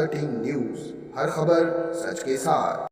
13 news, हर खबर सच के साथ।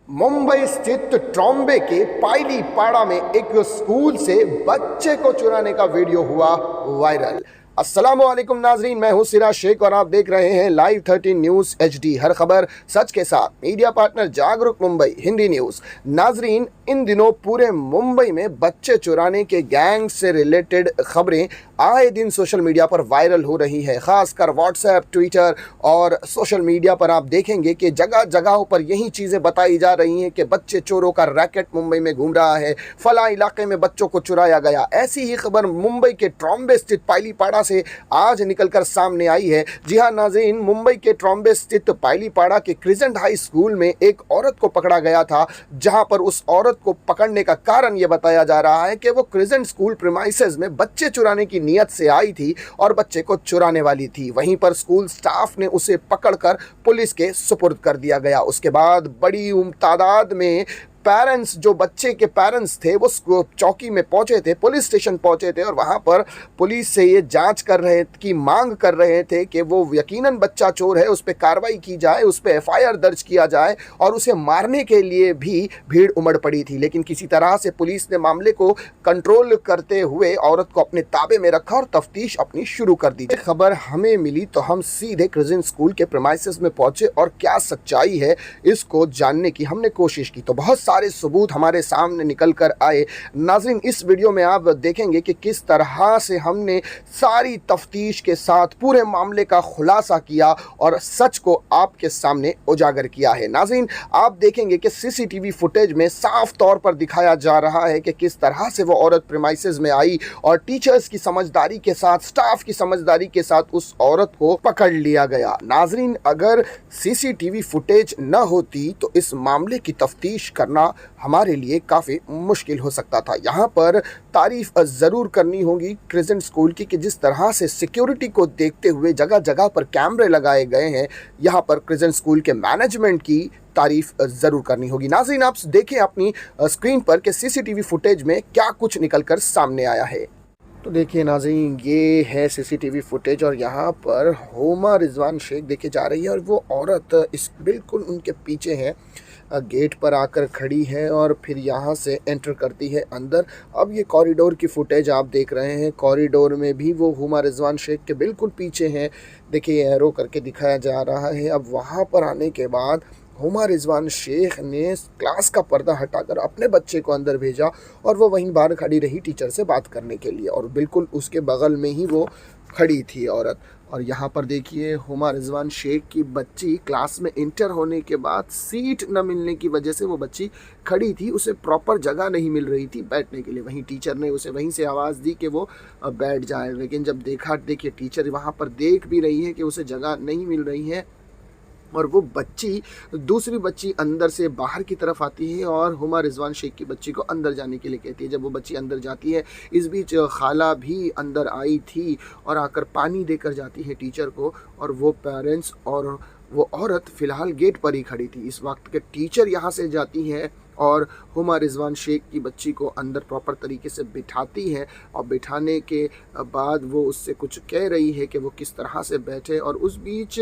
मुंबई स्थित ट्रॉम्बे के पायलीपाड़ा में एक स्कूल से बच्चे को चुराने का वीडियो हुआ वायरल। अस्सलामुअलैकुम नाजरीन, मैं हूं सिराज शेख और आप देख रहे हैं लाइव 13 न्यूज HD, हर खबर सच के साथ। मीडिया पार्टनर जागरूक मुंबई हिंदी न्यूज। नाजरीन, इन दिनों पूरे मुंबई में बच्चे चुराने के गैंग से रिलेटेड खबरें आए दिन सोशल मीडिया पर वायरल हो रही है। खासकर व्हाट्सएप, ट्विटर और सोशल मीडिया पर आप देखेंगे कि जगह जगहों पर यही चीज़ें बताई जा रही हैं कि बच्चे चोरों का रैकेट मुंबई में घूम रहा है, फला इलाके में बच्चों को चुराया गया। ऐसी ही खबर मुंबई के ट्रॉम्बे स्थित पायलीपाड़ा से आज निकलकर सामने आई है। जी हां नाज़रीन, मुंबई के ट्रॉम्बे स्थित पायलीपाड़ा के क्रिसेंट हाई स्कूल में एक औरत को पकड़ा गया था, जहां पर उस औरत को पकड़ने का कारण यह बताया जा रहा है कि वो क्रिसेंट स्कूल प्रीमाइसेस में बच्चे चुराने की नियत से आई थी और बच्चे को चुराने वाली थी। वहीं पर स्कूल स्टाफ ने उसे पकड़कर पुलिस के सुपुर्द कर दिया गया। उसके बाद बड़ी तादाद में पेरेंट्स, जो बच्चे के पेरेंट्स थे, वो चौकी में पहुंचे थे, पुलिस स्टेशन पहुंचे थे और वहां पर पुलिस से ये जांच कर रहे की मांग कर रहे थे कि वो यकीनन बच्चा चोर है, उस पर कार्रवाई की जाए, उस पर FIR दर्ज किया जाए और उसे मारने के लिए भी भीड़ उमड़ पड़ी थी। लेकिन किसी तरह से पुलिस ने मामले को कंट्रोल करते हुए औरत को अपने ताबे में रखा और तफ्तीश अपनी शुरू कर दी। खबर हमें मिली तो हम सीधे क्रिसेंट स्कूल के प्रीमाइसेस में पहुंचे और क्या सच्चाई है इसको जानने की हमने कोशिश की, तो बहुत सारे सबूत हमारे सामने निकल कर आए। नाज़रीन, इस वीडियो में आप देखेंगे कि किस तरह से हमने सारी तफ्तीश के साथ पूरे मामले का खुलासा किया और सच को आपके सामने उजागर किया है। नाज़रीन, आप देखेंगे कि CCTV फुटेज में साफ तौर पर दिखाया जा रहा है कि किस तरह से वो औरत प्रीमाइसेस में आई और टीचर्स की समझदारी के साथ, स्टाफ की समझदारी के साथ उस औरत को पकड़ लिया गया। नाज़रीन, अगर CCTV फुटेज न होती तो इस मामले की तफ्तीश करना हमारे लिए काफ़ी मुश्किल हो सकता था। यहाँ पर तारीफ ज़रूर करनी होगी क्रिसेंट स्कूल की कि जिस तरह से सिक्योरिटी को देखते हुए जगह जगह पर कैमरे लगाए गए हैं, यहाँ पर क्रिसेंट स्कूल के मैनेजमेंट की तारीफ ज़रूर करनी होगी। नाज़रीन, आप देखें अपनी स्क्रीन पर कि CCTV फुटेज में क्या कुछ निकलकर सामने आया है। तो देखिए नाज़रीन, ये है CCTV फुटेज और यहाँ पर हुमा रिजवान शेख देखे जा रही है और वो औरत इस बिल्कुल उनके पीछे है, गेट पर आकर खड़ी है और फिर यहाँ से एंटर करती है अंदर। अब ये कॉरिडोर की फुटेज आप देख रहे हैं, कॉरिडोर में भी वो हुमा रिजवान शेख के बिल्कुल पीछे हैं। देखिए एरो करके दिखाया जा रहा है। अब वहाँ पर आने के बाद हुमा रिजवान शेख ने क्लास का पर्दा हटाकर अपने बच्चे को अंदर भेजा और वो वहीं बाहर खड़ी रही टीचर से बात करने के लिए और बिल्कुल उसके बगल में ही वो खड़ी थी औरत। और यहाँ पर देखिए हुमा रिजवान शेख की बच्ची क्लास में इंटर होने के बाद सीट न मिलने की वजह से वो बच्ची खड़ी थी, उसे प्रॉपर जगह नहीं मिल रही थी बैठने के लिए। वहीं टीचर ने उसे वहीं से आवाज़ दी कि वो बैठ जाए, लेकिन जब देखा, देखिए टीचर वहाँ पर देख भी रही है कि उसे जगह नहीं मिल रही है और वो बच्ची, दूसरी बच्ची अंदर से बाहर की तरफ आती है और हुमा रिजवान शेख की बच्ची को अंदर जाने के लिए कहती है। जब वो बच्ची अंदर जाती है, इस बीच खाला भी अंदर आई थी और आकर पानी देकर जाती है टीचर को और वो पेरेंट्स और वो औरत फ़िलहाल गेट पर ही खड़ी थी। इस वक्त के टीचर यहाँ से जाती है और हुमा रिजवान शेख की बच्ची को अंदर प्रॉपर तरीके से बिठाती है और बिठाने के बाद वो उससे कुछ कह रही है कि वो किस तरह से बैठे। और उस बीच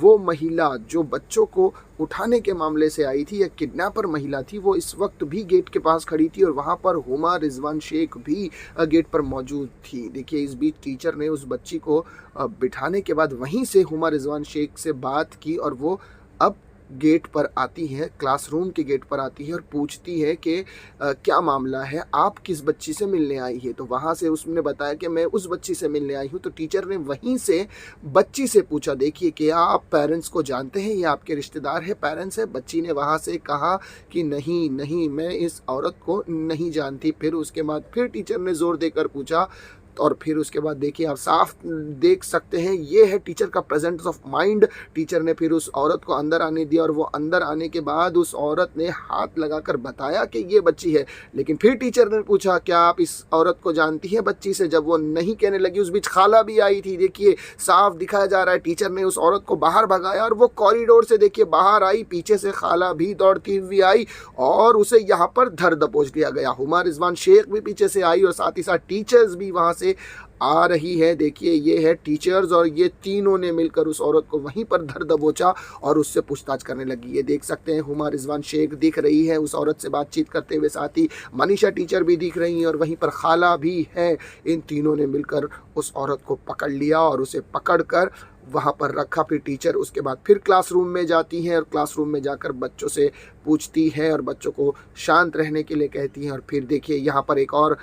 वो महिला जो बच्चों को उठाने के मामले से आई थी, या किडनैपर महिला थी, वो इस वक्त भी गेट के पास खड़ी थी और वहाँ पर हुमा रिजवान शेख भी गेट पर मौजूद थी। देखिए इस बीच टीचर ने उस बच्ची को बिठाने के बाद वहीं से हुमा रिजवान शेख से बात की और वो अब गेट पर आती है, क्लासरूम के गेट पर आती है और पूछती है कि क्या मामला है, आप किस बच्ची से मिलने आई है। तो वहाँ से उसने बताया कि मैं उस बच्ची से मिलने आई हूँ। तो टीचर ने वहीं से बच्ची से पूछा, देखिए कि आप पेरेंट्स को जानते हैं, ये आपके रिश्तेदार है, पेरेंट्स है। बच्ची ने वहाँ से कहा कि नहीं नहीं, मैं इस औरत को नहीं जानती। फिर उसके बाद फिर टीचर ने ज़ोर देकर पूछा और फिर उसके बाद देखिए आप साफ देख सकते हैं, ये है टीचर का प्रेजेंस ऑफ माइंड। टीचर ने फिर उस औरत को अंदर आने दिया और वो अंदर आने के बाद उस औरत ने हाथ लगाकर बताया कि ये बच्ची है। लेकिन फिर टीचर ने पूछा, क्या आप इस औरत को जानती हैं बच्ची से? जब वो नहीं कहने लगी, उस बीच खाला भी आई थी। देखिए साफ दिखाया जा रहा है, टीचर ने उस औरत को बाहर भगाया और वो कॉरिडोर से देखिए बाहर आई, पीछे से खाला भी दौड़ती हुई आई और उसे यहाँ पर धर दबोच लिया गया। हुमा रिजवान शेख भी पीछे से आई और साथ ही साथ टीचर्स भी वहाँ से से आ रही है। देखिए ये है टीचर्स और ये तीनों ने मिलकर उस औरत को वहीं पर धर दबोचा और उससे पूछताछ करने लगी। ये देख सकते हैं हुमा रिजवान शेख दिख रही है उस औरत से बातचीत करते हुए, साथ ही मनीषा टीचर भी दिख रही हैं और वहीं पर खाला भी है। इन तीनों ने मिलकर उस औरत को पकड़ लिया और उसे पकड़कर वहाँ पर रखा। फिर टीचर उसके बाद फिर क्लासरूम में जाती हैं और क्लासरूम में जाकर बच्चों से पूछती है और बच्चों को शांत रहने के लिए कहती हैं। और फिर देखिए यहाँ पर एक और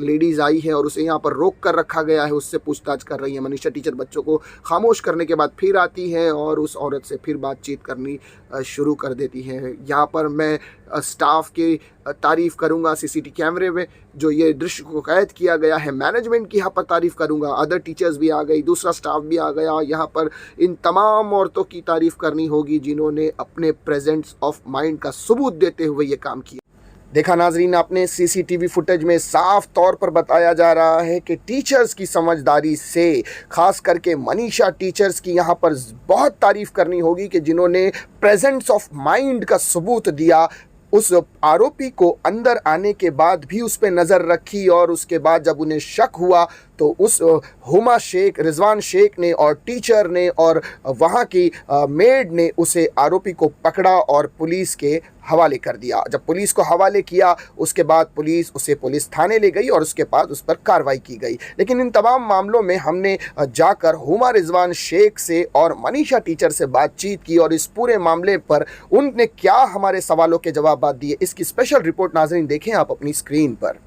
लेडीज़ आई है और उसे यहाँ पर रोक कर रखा गया है, उससे पूछताछ कर रही है। मनीषा टीचर बच्चों को खामोश करने के बाद फिर आती हैं और उस औरत से फिर बातचीत करनी शुरू कर देती हैं। यहाँ पर मैं स्टाफ की तारीफ़ करूँगा, सीसीटीवी कैमरे में जो ये दृश्य को कैद किया गया है, मैनेजमेंट की यहाँ पर तारीफ़ करूँगा। अदर टीचर्स भी आ गई, दूसरा स्टाफ भी आ गया। यहाँ पर इन तमाम औरतों की तारीफ़ करनी होगी जिन्होंने अपने प्रेजेंस ऑफ माइंड का सबूत देते हुए ये काम किया। देखा नाजरीन आपने, सीसीटीवी फुटेज में साफ तौर पर बताया जा रहा है कि टीचर्स की समझदारी से, खास करके मनीषा टीचर्स की यहाँ पर बहुत तारीफ़ करनी होगी कि जिन्होंने प्रेजेंस ऑफ माइंड का सबूत दिया। उस आरोपी को अंदर आने के बाद भी उस पर नज़र रखी और उसके बाद जब उन्हें शक हुआ तो उस हुमा शेख, रिजवान शेख ने और टीचर ने और वहाँ की मेड ने उसे आरोपी को पकड़ा और पुलिस के हवाले कर दिया। जब पुलिस को हवाले किया उसके बाद पुलिस थाने ले गई और उसके बाद उस पर कार्रवाई की गई। लेकिन इन तमाम मामलों में हमने जाकर हुमा रिजवान शेख से और मनीषा टीचर से बातचीत की और इस पूरे मामले पर उनने क्या हमारे सवालों के जवाब दिए, इसकी स्पेशल रिपोर्ट नाजरीन देखें आप अपनी स्क्रीन पर।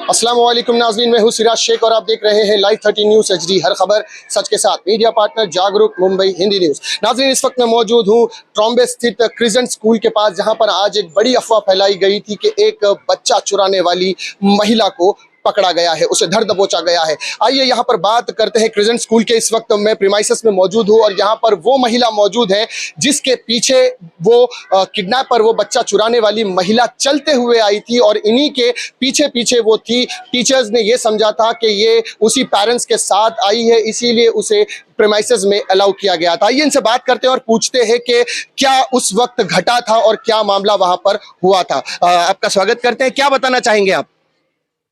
अस्सलाम वालेकुम नाज़रीन, मैं हूँ सिराज शेख और आप देख रहे हैं लाइव 13 न्यूज़ HD, हर खबर सच के साथ। मीडिया पार्टनर जागरूक मुंबई हिंदी न्यूज़। नाज़रीन इस वक्त मैं मौजूद हूँ ट्रॉम्बे स्थित क्रिजेंट स्कूल के पास, जहाँ पर आज एक बड़ी अफवाह फैलाई गई थी कि एक बच्चा चुराने वाली महिला को पकड़ा गया है, उसे धर दबोचा गया है। आइए यहाँ पर बात करते हैं क्रिजेंट स्कूल के। इस वक्त मैं प्रीमाइसेस में मौजूद हूँ और यहाँ पर वो महिला मौजूद है जिसके पीछे वो किडनैपर, वो बच्चा चुराने वाली महिला चलते हुए आई थी और इन्हीं के पीछे पीछे वो थी। टीचर्स ने ये समझा था कि ये उसी पेरेंट्स के साथ आई है, इसीलिए उसे प्रीमाइसेस में अलाउ किया गया था। आइए इनसे बात करते हैं और पूछते हैं कि क्या उस वक्त घटा था और क्या मामला वहां पर हुआ था। आपका स्वागत करते हैं, क्या बताना चाहेंगे आप?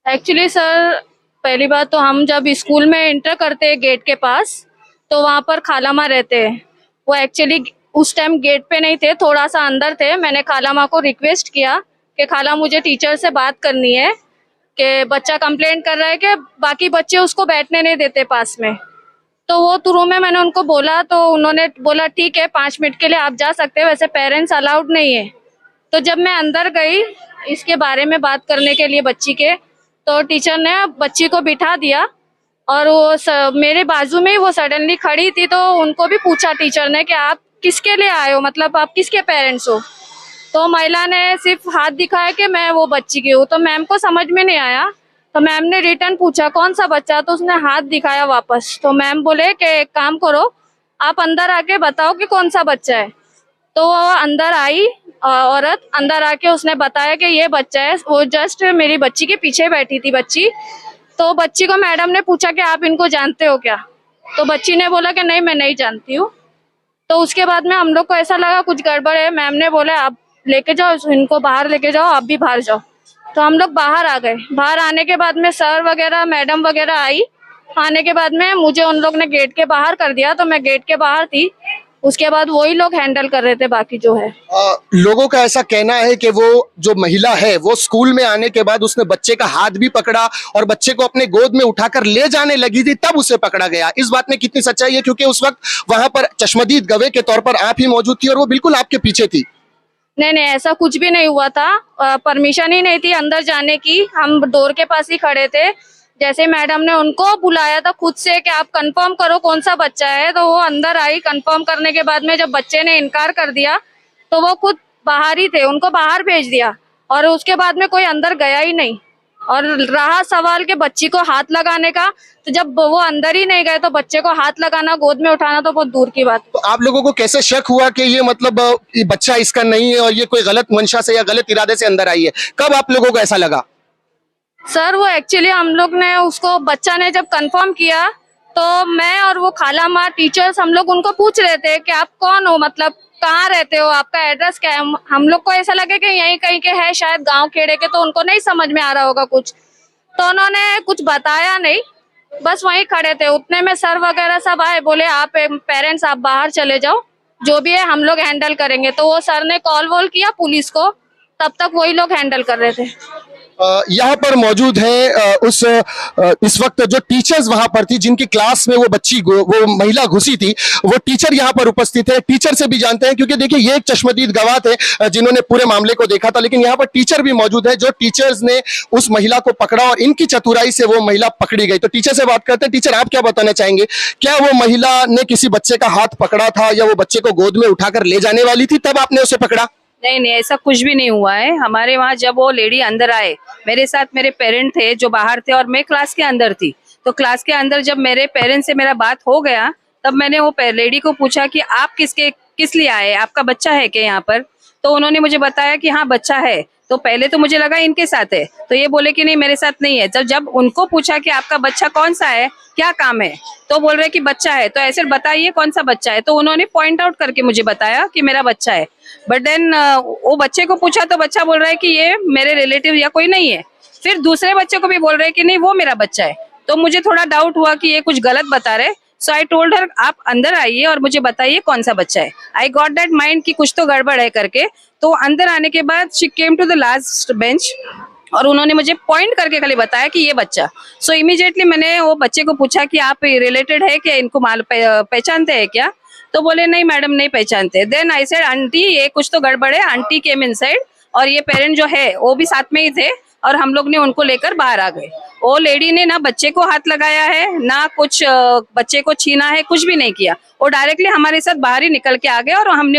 एक्चुअली सर, पहली बात तो हम जब स्कूल में एंटर करते हैं गेट के पास तो वहाँ पर खाला माँ रहते हैं। वो एक्चुअली उस टाइम गेट पे नहीं थे, थोड़ा सा अंदर थे। मैंने खाला माँ को रिक्वेस्ट किया कि खाला मुझे टीचर से बात करनी है कि बच्चा कंप्लेंट कर रहा है कि बाकी बच्चे उसको बैठने नहीं देते पास में। तो वो तुरु में मैंने उनको बोला तो उन्होंने बोला ठीक है 5 मिनट के लिए आप जा सकते हैं, वैसे पेरेंट्स अलाउड नहीं है। तो जब मैं अंदर गई इसके बारे में बात करने के लिए बच्ची के, तो टीचर ने बच्ची को बिठा दिया और वो मेरे बाजू में वो सडनली खड़ी थी। तो उनको भी पूछा टीचर ने कि आप किसके लिए आए हो, मतलब आप किसके पेरेंट्स हो। तो महिला ने सिर्फ हाथ दिखाया कि मैं वो बच्ची की हूँ। तो मैम को समझ में नहीं आया, तो मैम ने रिटर्न पूछा कौन सा बच्चा, तो उसने हाथ दिखाया वापस। तो मैम बोले कि एक काम करो, आप अंदर आके बताओ कि कौन सा बच्चा है। तो वो अंदर आई औरत, अंदर आके उसने बताया कि ये बच्चा है। वो जस्ट मेरी बच्ची के पीछे बैठी थी बच्ची। तो बच्ची को मैडम ने पूछा कि आप इनको जानते हो क्या, तो बच्ची ने बोला कि नहीं मैं नहीं जानती हूँ। तो उसके बाद में हम लोग को ऐसा लगा कुछ गड़बड़ है। मैम ने बोला आप लेके जाओ इनको, बाहर लेके जाओ, आप भी बाहर जाओ। तो हम लोग बाहर आ गए। बाहर आने के बाद में सर वगैरह मैडम वगैरह आई। आने के बाद में मुझे उन लोग ने गेट के बाहर कर दिया, तो मैं गेट के बाहर थी। उसके बाद वही लोग हैंडल कर रहे थे बाकी जो है। लोगों का ऐसा कहना है कि वो जो महिला है वो स्कूल में आने के बाद उसने बच्चे का हाथ भी पकड़ा और बच्चे को अपने गोद में उठाकर ले जाने लगी थी, तब उसे पकड़ा गया। इस बात में कितनी सच्चाई है, क्योंकि उस वक्त वहां पर चश्मदीद गवाह के तौर पर आप ही मौजूद थी और वो बिल्कुल आपके पीछे थी? नहीं नहीं, ऐसा कुछ भी नहीं हुआ था। परमिशन ही नहीं थी अंदर जाने की, हम डोर के पास ही खड़े थे। जैसे मैडम ने उनको बुलाया था खुद से कि आप कंफर्म करो कौन सा बच्चा है, तो वो अंदर आई। कंफर्म करने के बाद में जब बच्चे ने इनकार कर दिया तो वो खुद बाहर ही थे, उनको बाहर भेज दिया और उसके बाद में कोई अंदर गया ही नहीं। और रहा सवाल के बच्ची को हाथ लगाने का, तो जब वो अंदर ही नहीं गए तो बच्चे को हाथ लगाना, गोद में उठाना तो बहुत दूर की बात। तो आप लोगों को कैसे शक हुआ कि ये मतलब ये बच्चा इसका नहीं है और ये कोई गलत मंशा से या गलत इरादे से अंदर आई है? कब आप लोगों को ऐसा लगा? सर वो एक्चुअली हम लोग ने उसको, बच्चा ने जब कंफर्म किया तो मैं और वो खाला माँ टीचर्स हम लोग उनको पूछ रहे थे कि आप कौन हो, मतलब कहाँ रहते हो, आपका एड्रेस क्या है। हम लोग को ऐसा लगे कि यहीं कहीं के है शायद गांव खेड़े के, तो उनको नहीं समझ में आ रहा होगा कुछ। तो उन्होंने कुछ बताया नहीं। बस वहीं खड़े थे, उतने में सर वगैरह सब आए, बोले आप पेरेंट्स आप बाहर चले जाओ, जो भी है हम लोग हैंडल करेंगे। तो वो सर ने कॉल वॉल किया पुलिस को, तब तक वही लोग हैंडल कर रहे थे। यहाँ पर मौजूद है इस वक्त जो टीचर्स वहां पर थी, जिनकी क्लास में वो महिला घुसी थी, वो टीचर यहाँ पर उपस्थित है। टीचर से भी जानते हैं, क्योंकि देखिए ये एक चश्मदीद गवाह थे जिन्होंने पूरे मामले को देखा था, लेकिन यहाँ पर टीचर भी मौजूद है, जो टीचर्स ने उस महिला को पकड़ा और इनकी चतुराई से वो महिला पकड़ी गई। तो टीचर से बात करते हैं। टीचर, आप क्या बताना चाहेंगे, क्या वो महिला ने किसी बच्चे का हाथ पकड़ा था या वो बच्चे को गोद में उठाकर ले जाने वाली थी तब आपने उसे पकड़ा? नहीं नहीं, ऐसा कुछ भी नहीं हुआ है। हमारे वहाँ जब वो लेडी अंदर आए, मेरे साथ मेरे पेरेंट थे जो बाहर थे और मैं क्लास के अंदर थी। तो क्लास के अंदर जब मेरे पेरेंट्स से मेरा बात हो गया, तब मैंने वो लेडी को पूछा कि आप किस लिए आए, आपका बच्चा है क्या यहाँ पर? तो उन्होंने मुझे बताया कि हाँ बच्चा है। तो पहले तो मुझे लगा इनके साथ है, तो ये बोले कि नहीं मेरे साथ नहीं है। जब उनको पूछा कि आपका बच्चा कौन सा है, क्या काम है, तो बोल रहे कि बच्चा है। तो ऐसे बताइए कौन सा बच्चा है। तो उन्होंने पॉइंट आउट करके मुझे बताया कि मेरा बच्चा है। बट देन वो बच्चे को पूछा तो बच्चा बोल रहा है कि ये मेरे रिलेटिव या कोई नहीं है। फिर दूसरे बच्चे को भी बोल रहे हैं कि नहीं वो मेरा बच्चा है। तो मुझे थोड़ा डाउट हुआ कि ये कुछ गलत बता रहे। सो आई टोल्ड हर आप अंदर आइए और मुझे बताइए कौन सा बच्चा है। आई गॉट दैट माइंड कि कुछ तो गड़बड़ है करके। तो अंदर आने के बाद she came to the last bench और उन्होंने मुझे पॉइंट करके खाली बताया कि ये बच्चा। सो इमीडिएटली मैंने वो बच्चे को पूछा कि आप रिलेटेड है क्या, इनको पहचानते हैं क्या? तो बोले नहीं मैडम नहीं पहचानते। देन आई सेड आंटी ये कुछ तो गड़बड़ है। आंटी केम इनसाइड और ये पेरेंट जो है वो भी साथ में ही थे और हम लोग ने उनको लेकर बाहर आ गए। वो लेडी ने ना बच्चे को हाथ लगाया है ना कुछ बच्चे को छीना है, कुछ भी नहीं किया। वो डायरेक्टली हमारे साथ बाहर ही निकल के आ गए और हमने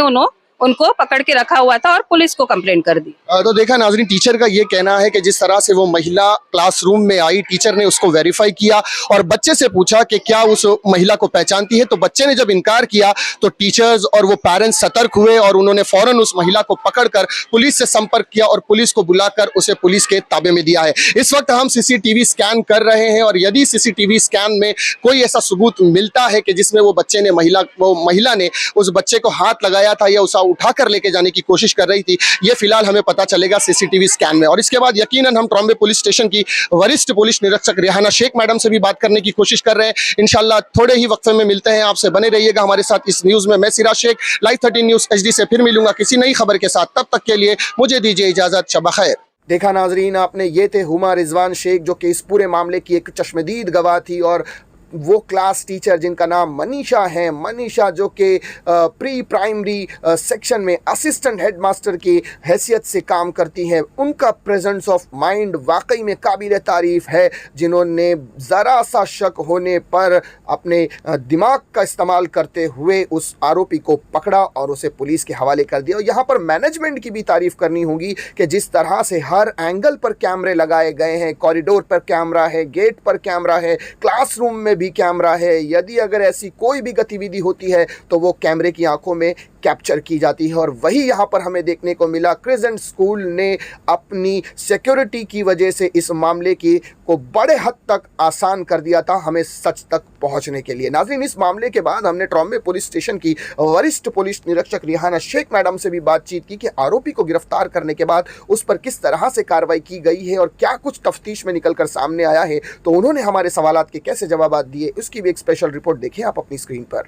उनको पकड़ के रखा हुआ था और पुलिस को कंप्लेंट कर दी। तो देखा नाजरीन, टीचर का ये कहना है कि जिस तरह से वो महिला क्लासरूम में आई, टीचर ने उसको वेरीफाई किया और बच्चे से पूछा कि क्या उस महिला को पहचानती है। तो बच्चे ने जब इनकार किया तो टीचर्स और वो पेरेंट्स सतर्क हुए और उन्होंने फौरन उस महिला को पकड़कर पुलिस से संपर्क किया और पुलिस को बुलाकर उसे पुलिस के ताबे में दिया है। इस वक्त हम सीसीटीवी स्कैन कर रहे हैं और यदि सीसीटीवी स्कैन में कोई ऐसा सबूत मिलता है कि जिसमें वो महिला ने उस बच्चे को हाथ लगाया था या उसे उठाकर लेके जाने की कोशिश कर रही थी, ये फिलहाल हमें पता चलेगा सीसीटीवी स्कैन में। और इसके बाद यकीनन हम ट्रॉम्बे पुलिस स्टेशन की वरिष्ठ पुलिस निरीक्षक रेहाना शेख मैडम से भी बात करने की कोशिश कर रहे हैं। इंशाल्लाह थोड़े ही वक्फे में मिलते हैं आपसे, बने रहिएगा हमारे साथ इस न्यूज में। मैं Siraj Shaikh, live 13 news HD से फिर मिलूंगा किसी नई खबर के साथ। तब तक के लिए मुझे दीजिए इजाजत। शब खैर। देखा नाजरीन आपने, ये थे हुमा रिजवान शेख जो कि इस पूरे मामले की एक चश्मदीद गवाह थी और वो क्लास टीचर जिनका नाम मनीषा है। मनीषा जो कि प्री प्राइमरी सेक्शन में असिस्टेंट हेडमास्टर की हैसियत से काम करती हैं। उनका प्रेजेंस ऑफ माइंड वाकई में काबिल तारीफ़ है, जिन्होंने ज़रा सा शक होने पर अपने दिमाग का इस्तेमाल करते हुए उस आरोपी को पकड़ा और उसे पुलिस के हवाले कर दिया। और यहाँ पर मैनेजमेंट की भी तारीफ़ करनी होगी कि जिस तरह से हर एंगल पर कैमरे लगाए गए हैं, कॉरिडोर पर कैमरा है, गेट पर कैमरा है, क्लासरूम में भी कैमरा है। यदि अगर ऐसी कोई भी गतिविधि होती है तो वो कैमरे की आंखों में कैप्चर की जाती है। और वही यहाँ पर हमें देखने को मिला। क्रिसेंट स्कूल ने अपनी सिक्योरिटी की वजह से इस मामले को बड़े हद तक आसान कर दिया था हमें सच तक पहुँचने के लिए। नाज़रीन, इस मामले के बाद हमने ट्रॉम्बे पुलिस स्टेशन की वरिष्ठ पुलिस निरीक्षक रेहाना शेख मैडम से भी बातचीत की कि आरोपी को गिरफ्तार करने के बाद उस पर किस तरह से कार्रवाई की गई है और क्या कुछ तफ्तीश में निकल कर सामने आया है। तो उन्होंने हमारे सवालात के कैसे जवाब दिए, उसकी भी एक स्पेशल रिपोर्ट देखें आप अपनी स्क्रीन पर।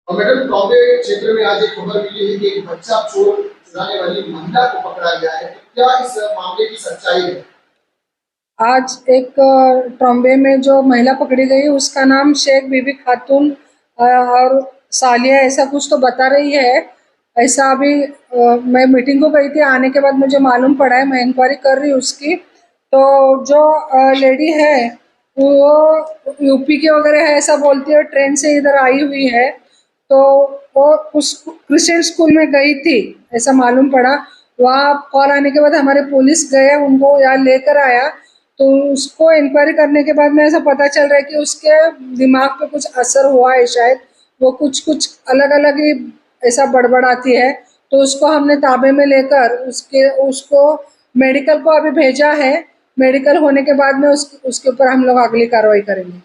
मैडम, ट्रॉम्बे क्षेत्र में आज एक खबर मिली है कि एक बच्चा चोर चुराने वाली महिला को पकड़ा गया है। क्या इस मामले की सच्चाई है? आज एक ट्रॉम्बे में जो महिला पकड़ी गई उसका नाम शेख बीबी खातून और सालिया ऐसा कुछ तो बता रही है। ऐसा अभी मैं मीटिंग को गई थी, आने के बाद मुझे मालूम पड़ा है। मैं इंक्वायरी कर रही हूँ उसकी। तो जो लेडी है वो यूपी के वगैरह है ऐसा बोलती है, ट्रेन से इधर आई हुई है। तो वो उस क्रिश्चियन स्कूल में गई थी ऐसा मालूम पड़ा। वहाँ कॉल आने के बाद हमारे पुलिस गए, उनको यहाँ लेकर आया। तो उसको इंक्वायरी करने के बाद में ऐसा पता चल रहा है कि उसके दिमाग पे कुछ असर हुआ है शायद। वो कुछ अलग अलग ही ऐसा बड़बड़ाती है। तो उसको हमने ताबे में लेकर उसको मेडिकल को अभी भेजा है। मेडिकल होने के बाद में उसके ऊपर हम लोग अगली कार्रवाई करेंगे।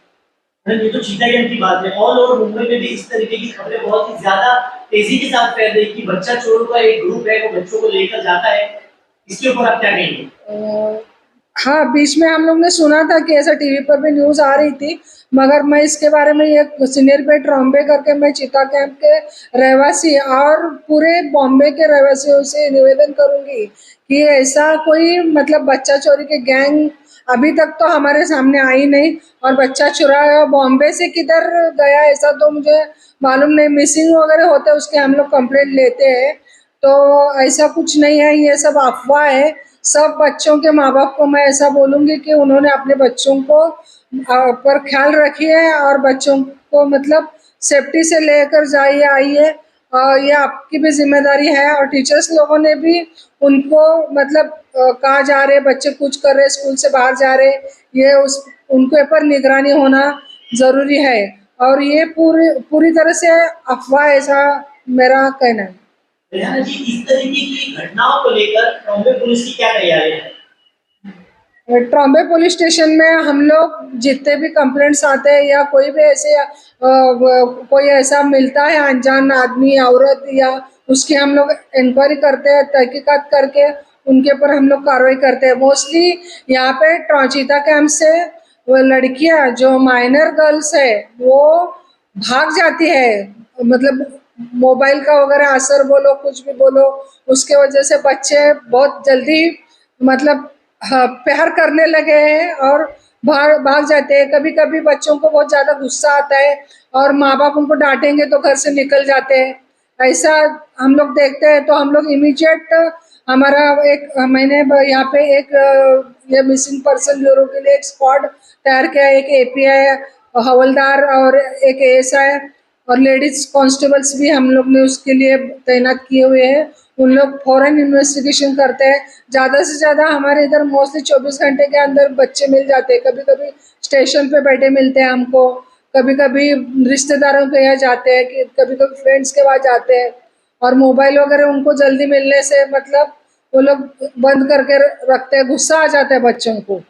ये तो चीतागंज की बात है। ऑल ओवर मुंबई में भी इस तरीके की खबरें बहुत ही ज्यादा तेजी के साथ फैल रही कि बच्चा चोरों का एक ग्रुप है, वो बच्चों को लेकर जाता है। इसके ऊपर आप क्या कहेंगे? हाँ, बीच में हम लोग ने सुना था कि ऐसा टीवी पर भी न्यूज़ आ रही थी, मगर मैं इसके बारे में ये सीनियर पे ट्रॉम्बे करके मैं चीता कैंप के रहवासी और पूरे बॉम्बे के रहवासियों से निवेदन करूंगी कि ऐसा कोई मतलब बच्चा चोरी के गैंग अभी तक तो हमारे सामने आई नहीं, और बच्चा चुराया बॉम्बे से किधर गया ऐसा तो मुझे मालूम नहीं। मिसिंग वगैरह होते हैं उसके हम लोग कंप्लेंट लेते हैं, तो ऐसा कुछ नहीं है, ये सब अफवाह है। सब बच्चों के माँ बाप को मैं ऐसा बोलूँगी कि उन्होंने अपने बच्चों को पर ख्याल रखिए और बच्चों को मतलब सेफ्टी से लेकर जाइए आइए, और ये आपकी भी जिम्मेदारी है। और टीचर्स लोगों ने भी उनको मतलब कहाँ जा रहे बच्चे, कुछ कर रहे, स्कूल से बाहर जा रहे, ये उस उनके ऊपर निगरानी होना ज़रूरी है। और ये पूरी तरह से अफवाह, ऐसा मेरा कहना है। रेहाना जी, इस तरीके की घटनाओं को लेकर बॉम्बे पुलिस की क्या तैयारी है? ट्रॉम्बे पुलिस स्टेशन में हम लोग जितने भी कंप्लेंट्स आते हैं या कोई भी ऐसे कोई ऐसा मिलता है अनजान आदमी औरत, या उसकी हम लोग इंक्वायरी करते हैं, तहकीकात करके उनके ऊपर हम लोग कार्रवाई करते हैं। मोस्टली यहाँ पे चीता कैंप से वो लड़कियाँ जो माइनर गर्ल्स है वो भाग जाती है, मतलब मोबाइल का वगैरह असर बोलो कुछ भी बोलो, उसके वजह से बच्चे बहुत जल्दी मतलब प्यार करने लगे हैं और भाग जाते हैं। कभी कभी बच्चों को बहुत ज़्यादा गुस्सा आता है और माँ बाप उनको डांटेंगे तो घर से निकल जाते हैं। ऐसा हम लोग देखते हैं, तो हम लोग इमीडिएट हमारा मैंने यहाँ पे एक ये मिसिंग पर्सन ब्यूरो के लिए एक स्क्वाड तैयार किया है, एक एपीआई हवलदार और एक एएसआई और लेडीज कांस्टेबल्स भी हम लोग ने उसके लिए तैनात किए हुए हैं। उन लोग फौरन इन्वेस्टिगेशन करते हैं। ज़्यादा से ज़्यादा हमारे इधर मोस्टली 24 घंटे के अंदर बच्चे मिल जाते हैं। कभी कभी स्टेशन पे बैठे मिलते हैं हमको, कभी कभी रिश्तेदारों के यहाँ जाते हैं, कि कभी कभी फ्रेंड्स के पास जाते हैं, और मोबाइल वगैरह उनको जल्दी मिलने से मतलब वो लोग बंद करके रखते हैं, गुस्सा आ जाता है बच्चों को।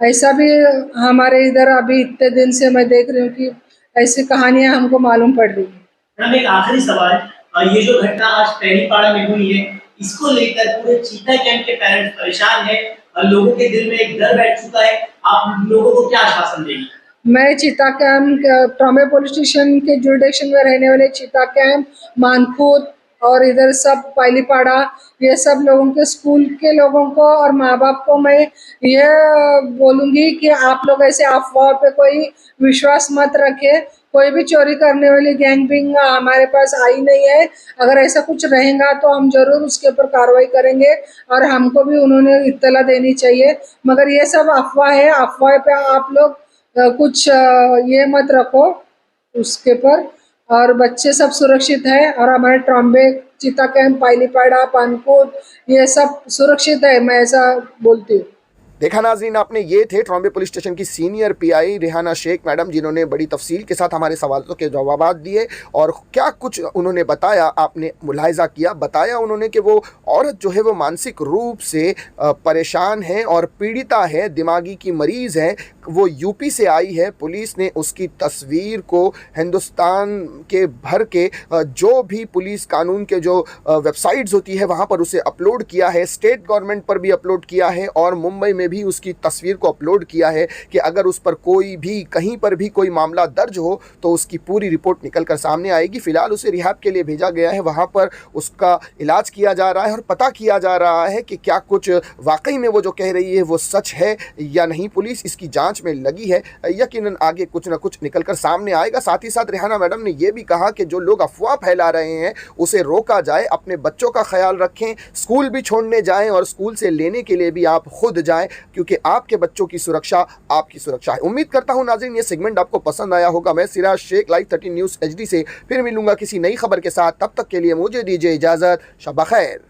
ऐसा भी हमारे इधर अभी इतने दिन से मैं देख रही हूँ कि ऐसी कहानियां हमको मालूम पड़ रही है। मैडम, एक आखिरी सवाल, ये जो घटना आज पहलीपाड़ा में हुई है, इसको लेकर पूरे चीता कैंप के पेरेंट्स परेशान हैं और लोगों के दिल में एक डर बैठ चुका है। आप लोगों को क्या आश्वासन देंगे? मैं चीता कैंप ट्रॉम्बे पुलिस स्टेशन के जुरिडिक्शन में रहने वाले चीता कैंप, मानखुद और इधर सब पाइलीपाड़ा, ये सब लोगों के स्कूल के लोगों को और माँ बाप को मैं ये बोलूँगी कि आप लोग ऐसे अफवाह पे कोई विश्वास मत रखें। कोई भी चोरी करने वाली गैंग हमारे पास आई नहीं है। अगर ऐसा कुछ रहेगा तो हम जरूर उसके ऊपर कार्रवाई करेंगे और हमको भी उन्होंने इत्तला देनी चाहिए। मगर ये सब अफवाह है, अफवाह पे आप लोग कुछ ये मत रखो उसके पर, और बच्चे सब सुरक्षित है। और हमारे ट्रॉम्बे, चीता कैंप, पाइलीपाड़ा, पानकोट, ये सब सुरक्षित है, मैं ऐसा बोलती हूँ। देखा नाज़रीन आपने, ये थे ट्रॉम्बे पुलिस स्टेशन की senior PI Rehana Shaikh madam, जिन्होंने बड़ी तफसील के साथ हमारे सवालों के जवाब दिए और क्या कुछ उन्होंने बताया, आपने मुलाहिजा किया। बताया उन्होंने कि वो औरत जो है वो मानसिक रूप से परेशान है और पीड़िता है, दिमागी की मरीज़ है, वो यूपी से आई है। पुलिस ने उसकी तस्वीर को हिंदुस्तान के भर के जो भी पुलिस कानून के जो वेबसाइट्स होती है वहाँ पर उसे अपलोड किया है, स्टेट गवर्नमेंट पर भी अपलोड किया है और मुंबई में भी उसकी तस्वीर को अपलोड किया है कि अगर उस पर कोई भी कहीं पर भी कोई मामला दर्ज हो तो उसकी पूरी रिपोर्ट निकल कर सामने आएगी। फ़िलहाल उसे रिहाब के लिए भेजा गया है, वहाँ पर उसका इलाज किया जा रहा है और पता किया जा रहा है कि क्या कुछ वाकई में वो जो कह रही है वो सच है या नहीं। पुलिस इसकी जांच में लगी है, यकीनन आगे कुछ ना कुछ निकल कर सामने आएगा। साथ ही साथ रेहाना मैडम ने यह भी कहा कि जो लोग अफवाह फैला रहे हैं उसे रोका जाए, अपने बच्चों का ख्याल रखें, स्कूल भी छोड़ने जाएं और स्कूल से लेने के लिए भी आप खुद जाएं, क्योंकि आपके बच्चों की सुरक्षा आपकी सुरक्षा है। उम्मीद करता हूं नाज़रीन ये सेगमेंट आपको पसंद आया होगा। मैं Siraj Shaikh, live 13 news HD से फिर मिलूंगा किसी नई खबर के साथ। तब तक के लिए मुझे दीजिए इजाज़त। शब खैर।